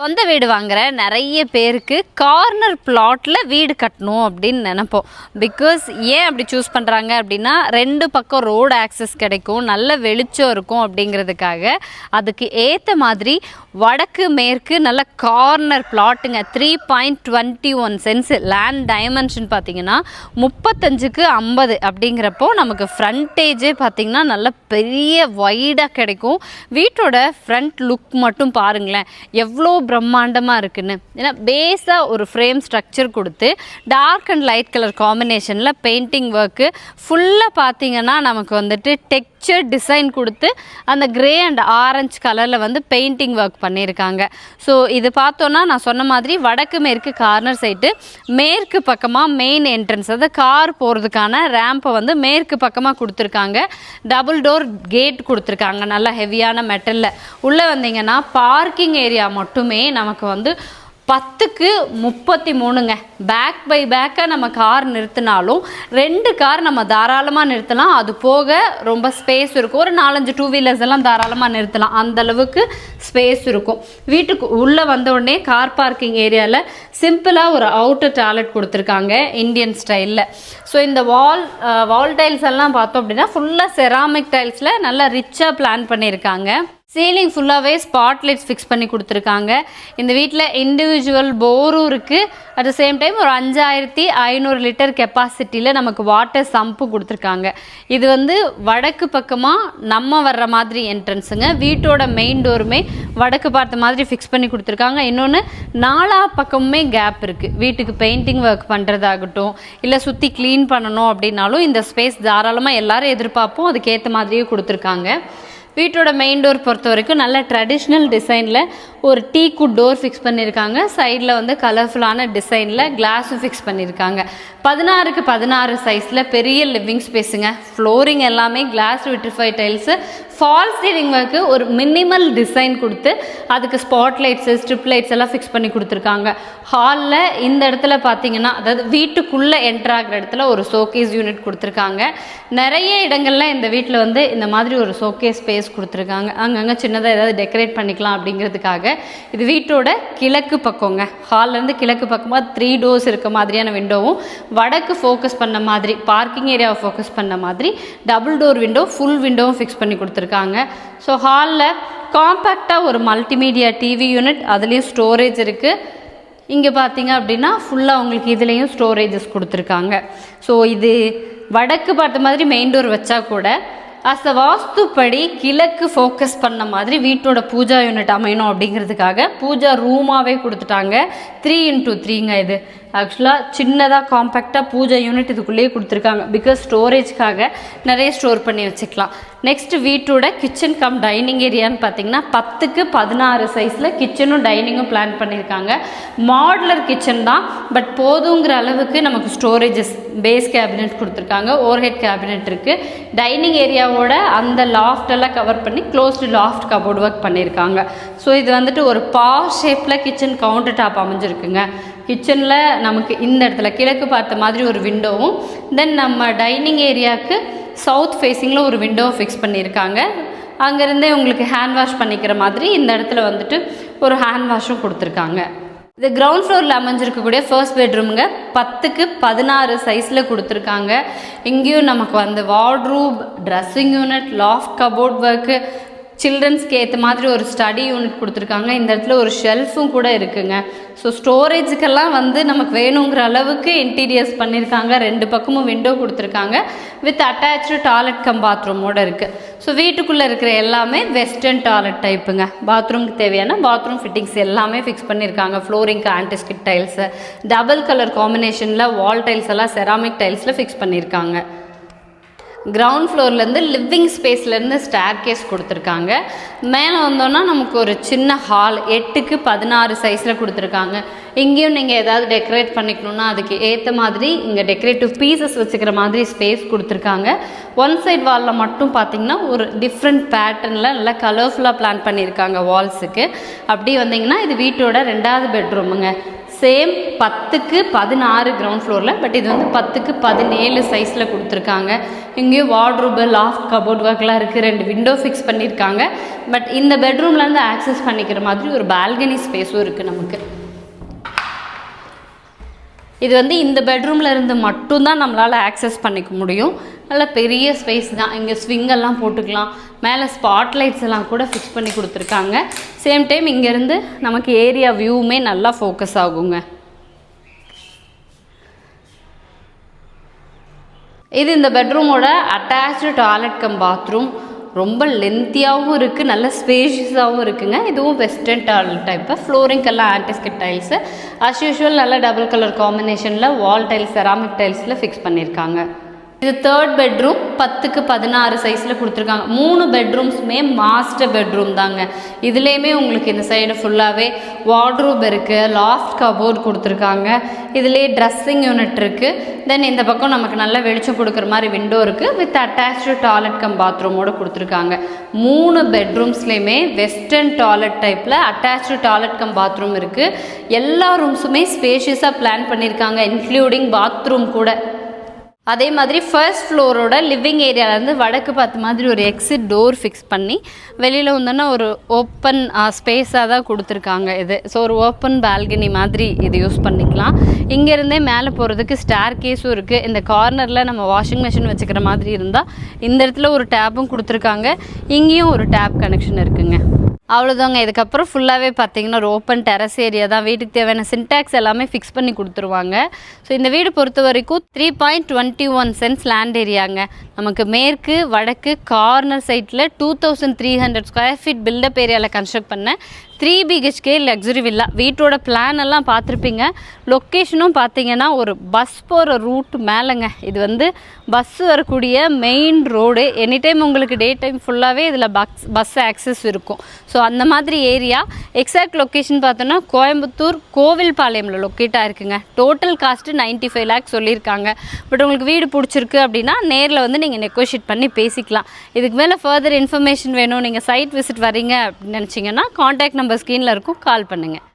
சொந்த வீடு வாங்குற நிறைய பேருக்கு கார்னர் பிளாட்டில் வீடு கட்டணும் அப்படின்னு நினைப்போம். பிகாஸ் ஏன் அப்படி சூஸ் பண்ணுறாங்க அப்படின்னா, ரெண்டு பக்கம் ரோடு ஆக்சஸ் கிடைக்கும், நல்ல வெளிச்சம் இருக்கும் அப்படிங்கிறதுக்காக. அதுக்கு ஏற்ற மாதிரி வடக்கு மேற்கு நல்ல கார்னர் பிளாட்டுங்க. 3.21 சென்ஸ் லேண்ட் டைமென்ஷன் பார்த்திங்கன்னா 35க்கு 50 அப்படிங்கிறப்போ நமக்கு ஃப்ரண்டேஜே பார்த்திங்கன்னா நல்ல பெரிய வைடாக கிடைக்கும். வீட்டோட ஃப்ரண்ட் லுக் மட்டும் பாருங்களேன் எவ்வளோ பிரம்மாண்டமாக இருக்குன்னு. ஏன்னா பேஸாக ஒரு ஃப்ரேம் ஸ்ட்ரக்சர் கொடுத்து டார்க் அண்ட் லைட் கலர் காம்பினேஷனில் பெயிண்டிங் ஒர்க்கு ஃபுல்லாக பார்த்திங்கன்னா நமக்கு வந்துட்டு டெக்ஸ்சர் டிசைன் கொடுத்து அந்த கிரே அண்ட் ஆரஞ்சு கலரில் வந்து பெயிண்டிங் ஒர்க் பண்ணியிருக்காங்க. ஸோ இது பார்த்தோன்னா நான் சொன்ன மாதிரி வடக்கு மேற்கு கார்னர் சைட்டு, மேற்கு பக்கமாக மெயின் என்ட்ரன்ஸ், அதாவது கார் போகிறதுக்கான ரேம்பை வந்து மேற்கு பக்கமாக கொடுத்துருக்காங்க. டபுள் டோர் கேட் கொடுத்துருக்காங்க நல்லா ஹெவியான மெட்டலில். உள்ளே வந்தீங்கன்னா பார்க்கிங் ஏரியா மட்டுமே நமக்கு வந்து 10க்கு 33ங்க. பேக் பை பேக்காக நம்ம கார் நிறுத்தினாலும் 2 கார் நம்ம தாராளமாக நிறுத்தலாம். அது போக ரொம்ப ஸ்பேஸ் இருக்கும். ஒரு 4-5 டூ வீலர்ஸ் எல்லாம் தாராளமாக நிறுத்தலாம். அந்தளவுக்கு ஸ்பேஸ் இருக்கும். வீட்டுக்கு உள்ளே வந்த உடனே கார் பார்க்கிங் ஏரியாவில் சிம்பிளாக ஒரு அவுட்டர் டாய்லெட் கொடுத்துருக்காங்க இந்தியன் ஸ்டைலில். ஸோ இந்த வால் டைல்ஸ் எல்லாம் பார்த்தோம் அப்படின்னா ஃபுல்லாக செராமிக் டைல்ஸில் நல்லா ரிச்சாக பிளான் பண்ணியிருக்காங்க. சீலிங் ஃபுல்லாகவே ஸ்பாட் லைட்ஸ் ஃபிக்ஸ் பண்ணி கொடுத்துருக்காங்க. இந்த வீட்டில் இண்டிவிஜுவல் போரும் இருக்குது. அட் த சேம் டைம் ஒரு 5500 லிட்டர் கெப்பாசிட்டியில் நமக்கு வாட்டர் சம்பு கொடுத்துருக்காங்க. இது வந்து வடக்கு பக்கமாக நம்ம வர்ற மாதிரி என்ட்ரன்ஸுங்க. வீட்டோட மெயின் டோருமே வடக்கு பார்த்த மாதிரி ஃபிக்ஸ் பண்ணி கொடுத்துருக்காங்க. இன்னொன்று 4 பக்கமுமே கேப் இருக்குது. வீட்டுக்கு பெயிண்டிங் ஒர்க் பண்ணுறதாகட்டும், இல்லை சுற்றி க்ளீன் பண்ணணும் அப்படின்னாலும் இந்த ஸ்பேஸ் தாராளமாக எல்லோரும் எதிர்பார்ப்போம். அதுக்கேற்ற மாதிரியே கொடுத்துருக்காங்க. வீட்டோட மெயின் டோர் பொறுத்த வரைக்கும் நல்ல ட்ரெடிஷ்னல் டிசைனில் ஒரு டீக்குட் டோர் ஃபிக்ஸ் பண்ணியிருக்காங்க. சைடில் வந்து கலர்ஃபுல்லான டிசைனில் கிளாஸும் ஃபிக்ஸ் பண்ணியிருக்காங்க. 16க்கு 16 சைஸில் பெரிய லிவிங் ஸ்பேஸுங்க. ஃப்ளோரிங் எல்லாமே glass vitrified tiles. False ceiling work ஒரு மினிமல் டிசைன் கொடுத்து அதுக்கு ஸ்பாட் லைட்ஸு ஸ்ட்ரிப் லைட்ஸ் எல்லாம் ஃபிக்ஸ் பண்ணி கொடுத்துருக்காங்க. ஹாலில் இந்த இடத்துல பார்த்தீங்கன்னா, அதாவது வீட்டுக்குள்ளே என்ட்ராகிற இடத்துல ஒரு ஷோகேஸ் யூனிட் கொடுத்துருக்காங்க. நிறைய இடங்களில் இந்த வீட்டில் வந்து இந்த மாதிரி ஒரு ஷோகேஸ் ஸ்பேஸ் கொடுத்துருக்காங்க. அங்கங்கே சின்னதாக ஏதாவது டெக்கரேட் பண்ணிக்கலாம் அப்படிங்கிறதுக்காக. இது வீட்டோட கிழக்கு பக்கங்க. ஹால்லேருந்து கிழக்கு பக்கமாக 3 டோர்ஸ் இருக்க மாதிரியான விண்டோவும், வடக்கு ஃபோக்கஸ் பண்ண மாதிரி பார்க்கிங் ஏரியாவை ஃபோக்கஸ் பண்ண மாதிரி டபுள் டோர் விண்டோ ஃபுல் விண்டோவும் ஃபிக்ஸ் பண்ணி கொடுத்துருக்காங்க. ஸோ ஹாலில் காம்பேக்டாக ஒரு மல்டிமீடியா டிவி யூனிட், அதுலேயும் ஸ்டோரேஜ் இருக்குது. இங்கே பார்த்தீங்க அப்படின்னா ஃபுல்லாக உங்களுக்கு இதுலேயும் ஸ்டோரேஜஸ் கொடுத்துருக்காங்க. ஸோ இது வடக்கு பார்த்த மாதிரி மெயின் டோர் வச்சா கூட அஸ் வாஸ்துப்படி கிழக்கு ஃபோக்கஸ் பண்ண மாதிரி வீட்டோட பூஜா யூனிட் அமையணும் அப்படிங்கிறதுக்காக பூஜா ரூமாகவே கொடுத்துட்டாங்க. 3x3ங்க. இது ஆக்சுவலாக சின்னதாக காம்பேக்டாக பூஜா யூனிட் இதுக்குள்ளேயே கொடுத்துருக்காங்க. பிகாஸ் ஸ்டோரேஜ்க்காக நிறைய ஸ்டோர் பண்ணி வச்சுக்கலாம். நெக்ஸ்ட்டு வீட்டோட கிச்சன் கம் டைனிங் ஏரியான்னு பார்த்தீங்கன்னா 10க்கு 16 சைஸில் கிச்சனும் டைனிங்கும் பிளான் பண்ணியிருக்காங்க. மாடுலர் கிச்சன் தான், பட் போதுங்கிற அளவுக்கு நமக்கு ஸ்டோரேஜஸ் பேஸ் கேபினெட் கொடுத்துருக்காங்க. ஓவர்ஹெட் கேபினெட் இருக்குது. டைனிங் ஏரியாவோட அந்த லாஃப்டெல்லாம் கவர் பண்ணி க்ளோஸ்டு லாஃப்ட் கபோர்டு ஒர்க் பண்ணியிருக்காங்க. ஸோ இது வந்துட்டு ஒரு ஷேப்பில் கிச்சன் கவுண்டர் டாப் அமைஞ்சிருக்குங்க. கிச்சனில் நமக்கு இந்த இடத்துல கிழக்கு பார்த்த மாதிரி ஒரு விண்டோவும், தென் நம்ம டைனிங் ஏரியாவுக்கு சவுத் ஃபேஸிங்கில் ஒரு விண்டோவை ஃபிக்ஸ் பண்ணியிருக்காங்க. அங்கேருந்தே உங்களுக்கு ஹேண்ட் வாஷ் பண்ணிக்கிற மாதிரி இந்த இடத்துல வந்துட்டு ஒரு ஹேண்ட் வாஷும் கொடுத்துருக்காங்க. இது கிரவுண்ட் ஃப்ளோரில் அமைஞ்சிருக்கக்கூடிய ஃபர்ஸ்ட் பெட்ரூமுங்க. 10க்கு 16 சைஸில் கொடுத்துருக்காங்க. இங்கேயும் நமக்கு வந்து wardrobe, dressing unit, loft cupboard work, சில்ட்ரன்ஸ்க்கு ஏற்ற மாதிரி ஒரு ஸ்டடி யூனிட் கொடுத்துருக்காங்க. இந்த இடத்துல ஒரு ஷெல்ஃபும் கூட இருக்குங்க. ஸோ ஸ்டோரேஜுக்கெல்லாம் வந்து நமக்கு வேணுங்கிற அளவுக்கு இன்டீரியர்ஸ் பண்ணியிருக்காங்க. 2 பக்கமும் விண்டோ கொடுத்துருக்காங்க. வித் அட்டாச்சு டாய்லெட் கம் பாத்ரூமோடு இருக்குது. ஸோ வீட்டுக்குள்ளே இருக்கிற எல்லாமே வெஸ்டர்ன் டாய்லெட் டைப்புங்க. பாத்ரூமுக்கு தேவையான பாத்ரூம் ஃபிட்டிங்ஸ் எல்லாமே ஃபிக்ஸ் பண்ணியிருக்காங்க. ஃப்ளோரிங்க்கு ஆன்டிஸ்கிட் டைல்ஸு, டபுள் கலர் காம்பினேஷனில் வால் டைல்ஸ் எல்லாம் செராமிக் டைல்ஸில் ஃபிக்ஸ் பண்ணியிருக்காங்க. கிரவுண்ட் ஃப்ளோர்லேருந்து லிவிங் ஸ்பேஸ்லேருந்து ஸ்டேர் கேஸ் கொடுத்துருக்காங்க. மேலே வந்தோன்னா நமக்கு ஒரு சின்ன ஹால் 8க்கு 16 சைஸில் கொடுத்துருக்காங்க. இங்கேயும் நீங்கள் ஏதாவது டெக்கரேட் பண்ணிக்கணுன்னா அதுக்கு ஏற்ற மாதிரி இங்கே டெக்கரேட்டிவ் பீசஸ் வச்சுக்கிற மாதிரி ஸ்பேஸ் கொடுத்துருக்காங்க. ஒன் சைட் வாலில் மட்டும் பார்த்திங்கன்னா ஒரு டிஃப்ரெண்ட் பேட்டர்னில் நல்லா கலர்ஃபுல்லாக பிளான் பண்ணியிருக்காங்க வால்ஸுக்கு. அப்படி வந்தீங்கன்னா இது வீட்டோட 2வது பெட்ரூமுங்க. சேம் 10க்கு 16 கிரவுண்ட் ஃப்ளோரில், பட் இது வந்து 10க்கு 17 சைஸில் கொடுத்துருக்காங்க. இங்கேயும் வார்ட்ரூபு, லாஃப்ட், கபோர்ட் ஒர்க்லாம் இருக்குது. 2 விண்டோ ஃபிக்ஸ் பண்ணியிருக்காங்க. பட் இந்த பெட்ரூம்லேருந்து ஆக்சஸ் பண்ணிக்கிற மாதிரி ஒரு பால்கனி ஸ்பேஸும் இருக்குது நமக்கு. இது வந்து இந்த பெட்ரூமில் இருந்து மட்டும்தான் நம்மளால் ஆக்சஸ் பண்ணிக்க முடியும். நல்ல பெரிய ஸ்பேஸ் தான். இங்கே ஸ்விங்கெல்லாம் போட்டுக்கலாம். மேலே ஸ்பாட் லைட்ஸ் எல்லாம் கூட ஃபிக்ஸ் பண்ணி கொடுத்துருக்காங்க. சேம் டைம் இங்கேருந்து நமக்கு ஏரியா வியூவுமே நல்லா ஃபோக்கஸ் ஆகுங்க. இது இந்த பெட்ரூமோட அட்டாச்சு டாய்லெட் கம் பாத்ரூம். ரொம்ப லென்த்தியாகவும் இருக்குது, நல்ல ஸ்பேஷியஸாகவும் இருக்குங்க. இதுவும் வெஸ்டர்ன் டாய்லெட் டைப்பு. ஃப்ளோரிங்கெல்லாம் ஆன்டிஸ்கிட் டைல்ஸு அஸ் யூஷுவல் நல்ல டபுள் கலர் காம்பினேஷனில் வால் டைல்ஸ், செராமிக் டைல்ஸில் ஃபிக்ஸ் பண்ணியிருக்காங்க. இது 3rd பெட்ரூம். 10க்கு 16 சைஸில் கொடுத்துருக்காங்க. 3 பெட்ரூம்ஸுமே மாஸ்டர் பெட்ரூம் தாங்க. இதுலேயுமே உங்களுக்கு இந்த சைடு ஃபுல்லாகவே வார்ட்ரூப் இருக்குது, லாஃப்ட் கபோர்ட் கொடுத்துருக்காங்க. இதுலேயே ட்ரெஸ்ஸிங் யூனிட் இருக்குது. தென் இந்த பக்கம் நமக்கு நல்ல வெளிச்சம் கொடுக்குற மாதிரி விண்டோ இருக்குது. வித் அட்டாச்சு டாய்லெட் கம் பாத்ரூமோடு கொடுத்துருக்காங்க. 3 பெட்ரூம்ஸ்லேயுமே வெஸ்டர்ன் டாய்லெட் டைப்பில் அட்டாச்சு டாய்லெட் கம் பாத்ரூம் இருக்குது. எல்லா ரூம்ஸுமே ஸ்பேஷியஸாக பிளான் பண்ணியிருக்காங்க, இன்க்ளூடிங் பாத்ரூம் கூட. அதே மாதிரி ஃபர்ஸ்ட் ஃப்ளோரோட லிவிங் ஏரியாவிலேருந்து வடக்கு பார்த்த மாதிரி ஒரு எக்ஸிட் டோர் ஃபிக்ஸ் பண்ணி வெளியில் வந்தோன்னா ஒரு ஓப்பன் ஸ்பேஸாக தான் கொடுத்துருக்காங்க இது. ஸோ ஒரு ஓப்பன் பால்கனி மாதிரி இது யூஸ் பண்ணிக்கலாம். இங்கேருந்தே மேலே போகிறதுக்கு ஸ்டேர் கேஸும் இருக்குது. இந்த கார்னரில் நம்ம வாஷிங் மிஷின் வச்சுக்கிற மாதிரி இருந்தால் இந்த இடத்துல ஒரு டேப்பும் கொடுத்துருக்காங்க. இங்கேயும் ஒரு டேப் கனெக்ஷன் இருக்குங்க. அவ்வளோதாங்க. இதுக்கப்புறம் ஃபுல்லாகவே பார்த்தீங்கன்னா ஒரு ஓப்பன் டெரஸ் ஏரியா தான். வீட்டுக்கு தேவையான சின்டாக்ஸ் எல்லாமே ஃபிக்ஸ் பண்ணி கொடுத்துருவாங்க. ஸோ இந்த வீடு பொறுத்த வரைக்கும் 3.21 சென்ட்ஸ் லேண்ட் ஏரியாங்க. நமக்கு மேற்கு வடக்கு கார்னர் சைட்டில் 2300 ஸ்கொயர் ஃபீட் பில்டப் ஏரியாவில் கன்ஸ்ட்ரக்ட் பண்ண 3 BHK லக்ஸுரி வில்லா. வீட்டோட பிளான் எல்லாம் பார்த்துருப்பீங்க. லொக்கேஷனும் பார்த்தீங்கன்னா ஒரு பஸ் போகிற ரூட் மேலேங்க. இது வந்து பஸ் வரக்கூடிய மெயின் ரோடு. எனி டைம் உங்களுக்கு டே டைம் ஃபுல்லாகவே இதில் பஸ் ஆக்சஸ் இருக்கும். ஸோ அந்த மாதிரி ஏரியா. எக்ஸாக்ட் லொக்கேஷன் பார்த்தோன்னா கோயம்புத்தூர் கோவில்பாளையமில் லொக்கேட் ஆகிருக்குங்க. டோட்டல் காஸ்ட்டு 95 lakhs சொல்லியிருக்காங்க. பட் உங்களுக்கு வீடு பிடிச்சிருக்கு அப்படின்னா நேரில் வந்து நீங்கள் நெகோஷியேட் பண்ணி பேசிக்கலாம். இதுக்கு மேலே ஃபர்தர் இன்ஃபர்மேஷன் வேணும், நீங்கள் சைட் விசிட் வரீங்க அப்படின்னு நினச்சிங்கன்னா காண்டாக்ட் நம்பர் ஸ்க்ரீனில் இருக்கும், கால் பண்ணுங்கள்.